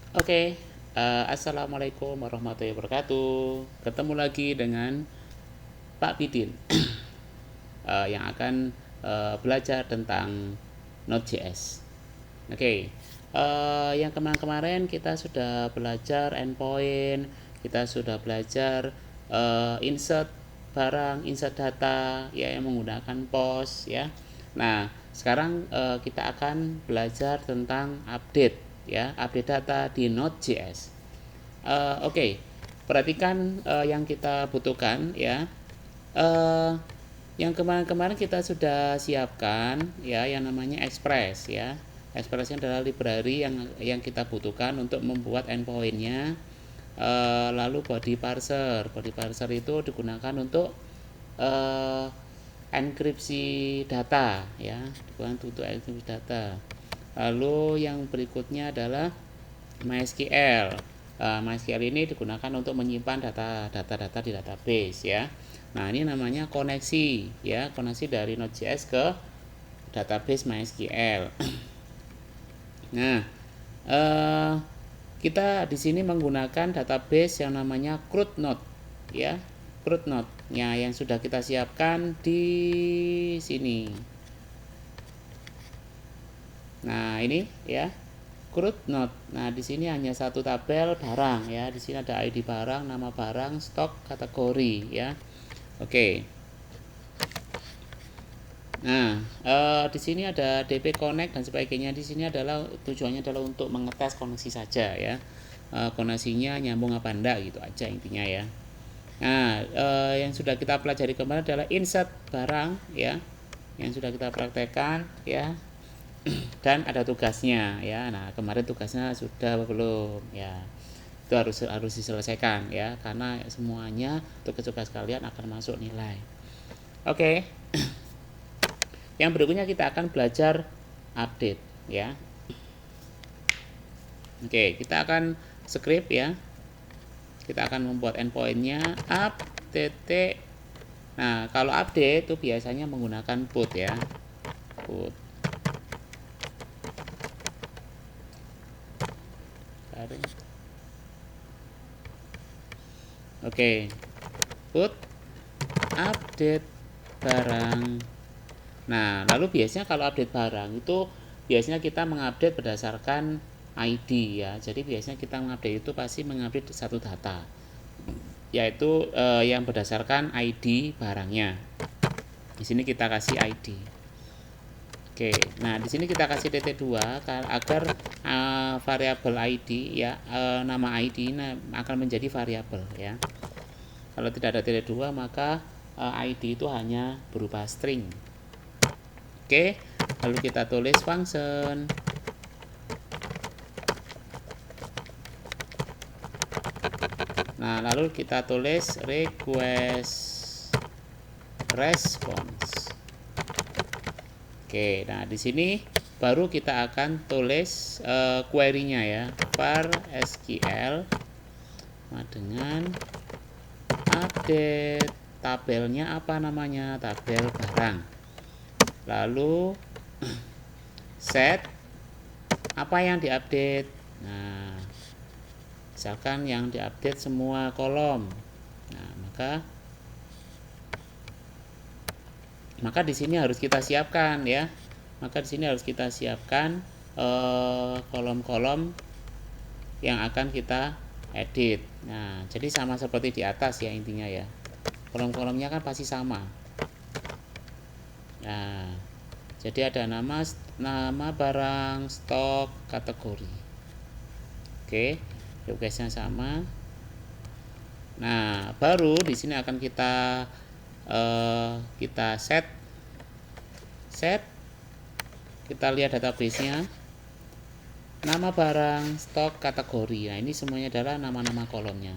Oke, Assalamualaikum warahmatullahi wabarakatuh. Ketemu lagi dengan Pak Bidin yang akan belajar tentang Node.js. Oke, yang kemarin-kemarin kita sudah belajar endpoint, kita sudah belajar insert barang, insert data, ya yang menggunakan post, ya. Nah, sekarang kita akan belajar tentang update, ya, update data di Node.js. Oke, perhatikan yang kita butuhkan, ya. Eh, yang kemarin-kemarin kita sudah siapkan, ya, yang namanya Express, ya. Express adalah library yang kita butuhkan untuk membuat endpointnya. Lalu body parser itu digunakan untuk eh, enkripsi data, ya, digunakan untuk enkripsi data. Lalu yang berikutnya adalah MySQL. MySQL ini digunakan untuk menyimpan data-data di database, ya. Nah, ini namanya koneksi, ya, koneksi dari Node.js ke database MySQL. Nah, eh, kita di sini menggunakan database yang namanya CRUD-Node, ya, CRUD-Node, ya, yang sudah kita siapkan di sini. Nah, ini, ya, CRUD-Node. Nah, di sini hanya satu tabel barang, ya. Di sini ada ID barang, nama barang, stok, kategori, ya. Oke. Nah, di sini ada DP Connect dan sebagainya. Di sini adalah tujuannya adalah untuk mengetes koneksi saja, ya. Koneksinya nyambung apa enggak gitu aja intinya, ya. Nah, yang sudah kita pelajari kemarin adalah insert barang, ya. Yang sudah kita praktekkan, ya. Dan ada tugasnya, ya. Nah, kemarin tugasnya sudah belum, ya. Itu harus diselesaikan, ya, karena semuanya tugas-tugas kalian akan masuk nilai. Oke. Yang berikutnya kita akan belajar update, ya. Oke, kita akan script, ya. Kita akan membuat endpointnya update. Nah, kalau update itu biasanya menggunakan put, ya. Put. Oke. Put update barang. Nah, lalu biasanya kalau update barang itu biasanya kita mengupdate berdasarkan ID, ya. Jadi biasanya kita mengupdate itu pasti mengupdate satu data, yaitu yang berdasarkan ID barangnya. Di sini kita kasih ID. Oke, nah di sini kita kasih dt2 agar variabel ID, ya, nama ID akan menjadi variabel, ya. Kalau tidak ada dt2 maka ID itu hanya berupa string. Oke, lalu kita tulis function. Nah, lalu kita tulis request response. Oke, nah di sini baru kita akan tulis query-nya, ya, var SQL dengan update tabelnya apa namanya, tabel barang. Lalu set apa yang diupdate. Nah, misalkan yang diupdate semua kolom. Nah, maka di sini harus kita siapkan, ya. Maka di sini harus kita siapkan kolom-kolom yang akan kita edit. Nah, jadi sama seperti di atas, ya, intinya, ya. Kolom-kolomnya kan pasti sama. Nah, jadi ada nama barang, stok, kategori. Oke, requestnya sama. Nah, baru di sini akan kita set. Kita lihat database-nya. Nama barang, stok, kategori. Nah, ini semuanya adalah nama-nama kolomnya.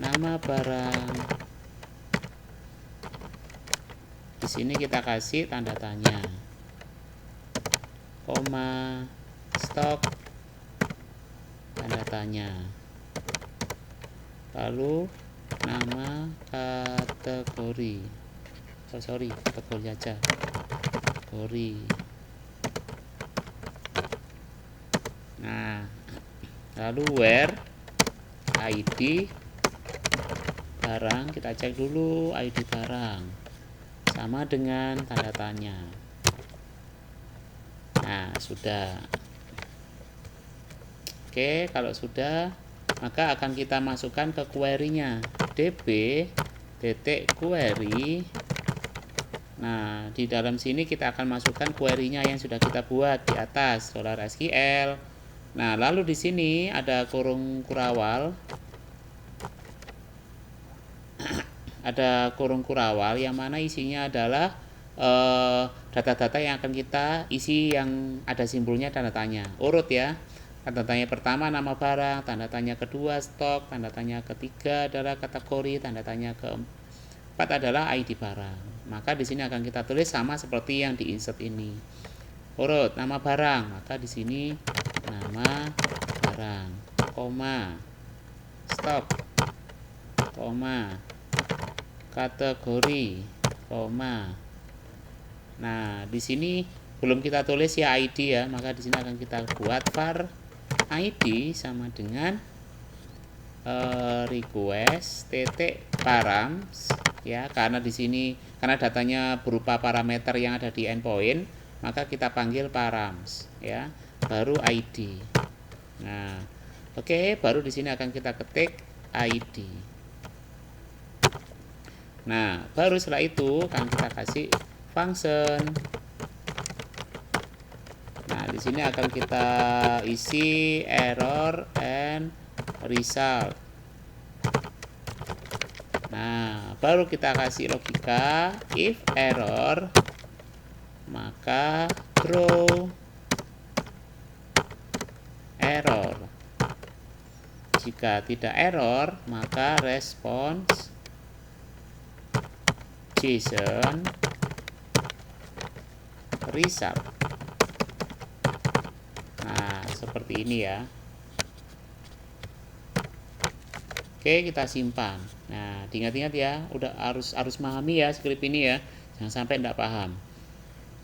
Nama barang. Di sini kita kasih tanda tanya, koma, stok, tanda tanya. Lalu nama kategori. Kategori aja. Kategori. Nah, Lalu where ID barang, kita cek dulu ID barang sama dengan tanda tanya. Nah, sudah. Oke, kalau sudah, maka akan kita masukkan ke query-nya. db.query. Nah, di dalam sini kita akan masukkan query-nya yang sudah kita buat di atas, $SQL. Nah, lalu di sini ada kurung kurawal. Ada kurung kurawal yang mana isinya adalah data-data yang akan kita isi yang ada simbolnya tanda tanya. Urut ya. Tanda tanya pertama nama barang, tanda tanya kedua stok, tanda tanya ketiga adalah kategori, tanda tanya keempat adalah ID barang. Maka di sini akan kita tulis sama seperti yang di insert ini. Urut nama barang, maka di sini nama barang, koma, stok, koma, kategori, koma. Nah, di sini belum kita tulis ya ID ya, maka di sini akan kita buat var ID sama dengan request titik params ya, karena di sini karena datanya berupa parameter yang ada di endpoint, maka kita panggil params ya, baru ID. Nah, oke, baru di sini akan kita ketik ID. Nah, baru setelah itu akan kita kasih function. Nah, di sini akan kita isi error and result. Nah, baru kita kasih logika if error maka throw error. Jika tidak error maka response JSON result. Nah, seperti ini ya. Oke, kita simpan. Nah, diingat-ingat ya, udah harus memahami ya skrip ini ya. Jangan sampai tidak paham.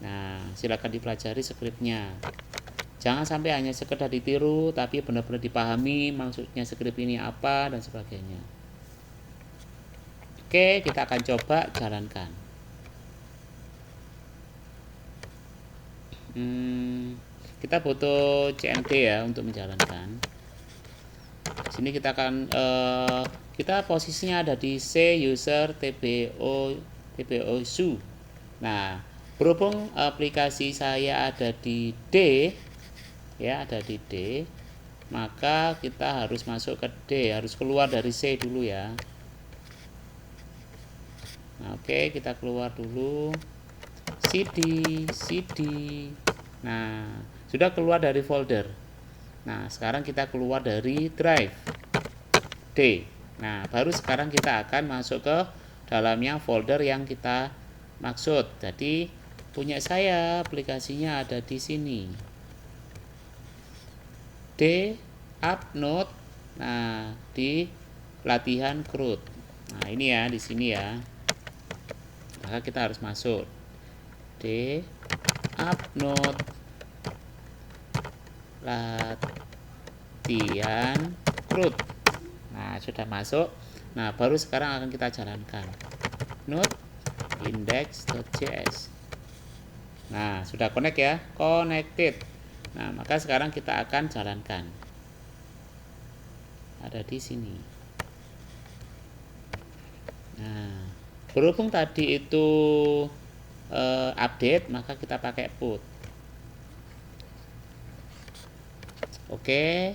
Nah, silakan dipelajari skripnya. Jangan sampai hanya sekedar ditiru, tapi benar-benar dipahami maksudnya skrip ini apa dan sebagainya. Oke, kita akan coba jalankan. Kita butuh CMD ya untuk menjalankan. Di sini kita akan kita posisinya ada di C user tbosu. Nah, berhubung aplikasi saya ada di D ya, ada di D, maka kita harus masuk ke D, harus keluar dari C dulu ya. Nah, oke, kita keluar dulu. CD. Nah, sudah keluar dari folder. Nah, sekarang kita keluar dari drive D. Nah, baru sekarang kita akan masuk ke dalamnya folder yang kita maksud. Jadi, punya saya aplikasinya ada di sini. D upload. Nah, di latihan CRUD. Nah, ini ya di sini ya. Maka kita harus masuk D upload latihan CRUD. Nah, sudah masuk. Nah, baru sekarang akan kita jalankan node index.js. Nah, sudah connect ya, connected. Nah, maka sekarang kita akan jalankan. Ada di sini. Nah, berhubung tadi itu update, maka kita pakai put. Oke,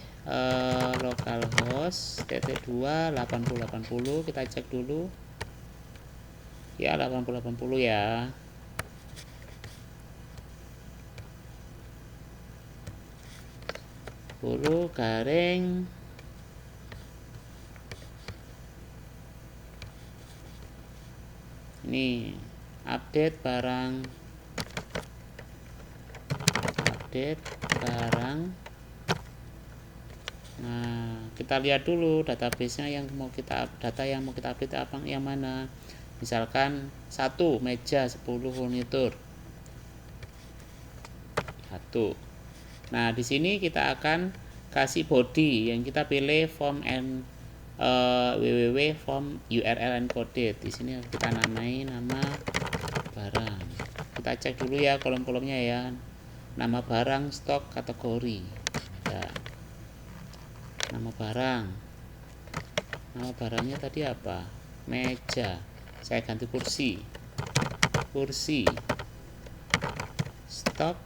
localhost -2 8080 kita cek dulu. Ya, 8080 ya. /garing ini update barang Nah, kita lihat dulu database-nya yang mau kita update apa yang mana. Misalkan 1 meja 10 furnitur 1. Nah, di sini kita akan kasih body yang kita pilih form and www form URL encoded. Di sini kita namai nama barang. Kita cek dulu ya kolom-kolomnya ya. Nama barang, stok, kategori. Ya. Nama barang. Nama barangnya tadi apa? Meja. Saya ganti kursi. Kursi. Stok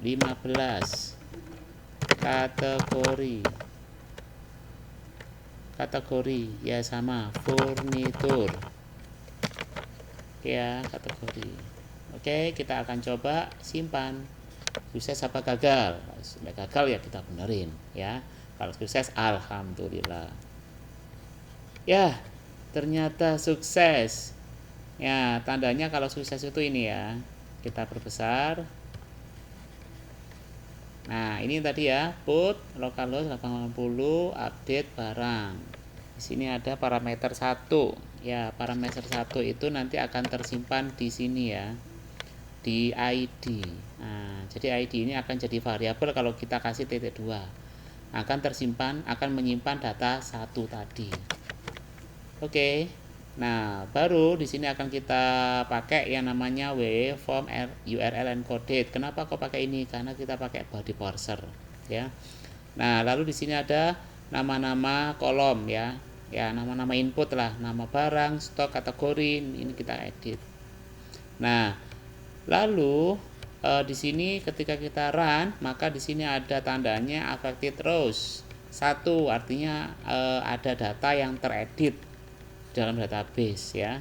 15. Kategori ya sama, furnitur ya, kategori. Oke, kita akan coba simpan. Sukses apa gagal? Kalau gagal ya kita benerin ya. Kalau sukses alhamdulillah. Ya, ternyata sukses. Ya, tandanya kalau sukses itu ini ya. Kita perbesar. Nah, ini tadi ya, put localhost 880 update barang. Di sini ada parameter 1. Ya, parameter 1 itu nanti akan tersimpan di sini ya. Di ID. Nah, jadi ID ini akan jadi variabel kalau kita kasih titik 2. Akan tersimpan, akan menyimpan data 1 tadi. Oke. Nah, baru di sini akan kita pakai yang namanya www form URL encoded. Kenapa kok pakai ini? Karena kita pakai body parser, ya. Nah, lalu di sini ada nama-nama kolom ya. Ya, nama-nama input lah, nama barang, stok, kategori, ini kita edit. Nah, lalu di sini ketika kita run, maka di sini ada tandanya affected rows. 1 artinya ada data yang teredit dalam database ya.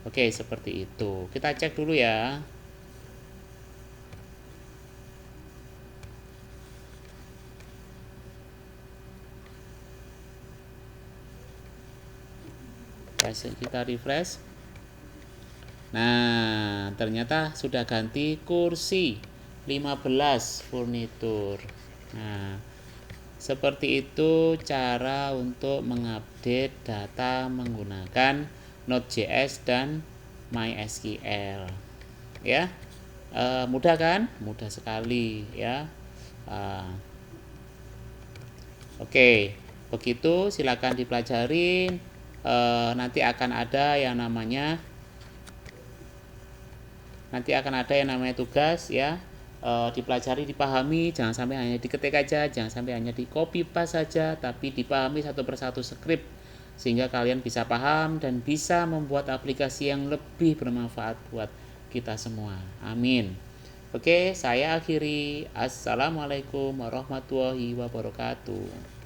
Oke, seperti itu. Kita cek dulu ya. Kita refresh. Nah, ternyata sudah ganti kursi 15 furnitur. Nah, seperti itu cara untuk mengupdate data menggunakan Node.js dan MySQL. Ya, mudah kan? Mudah sekali ya. Oke, begitu silakan dipelajarin. Nanti akan ada yang namanya tugas ya. Dipelajari, dipahami, jangan sampai hanya diketik aja, jangan sampai hanya di copy paste saja, tapi dipahami satu persatu skrip sehingga kalian bisa paham dan bisa membuat aplikasi yang lebih bermanfaat buat kita semua. Amin. Oke, saya akhiri. Assalamualaikum warahmatullahi wabarakatuh.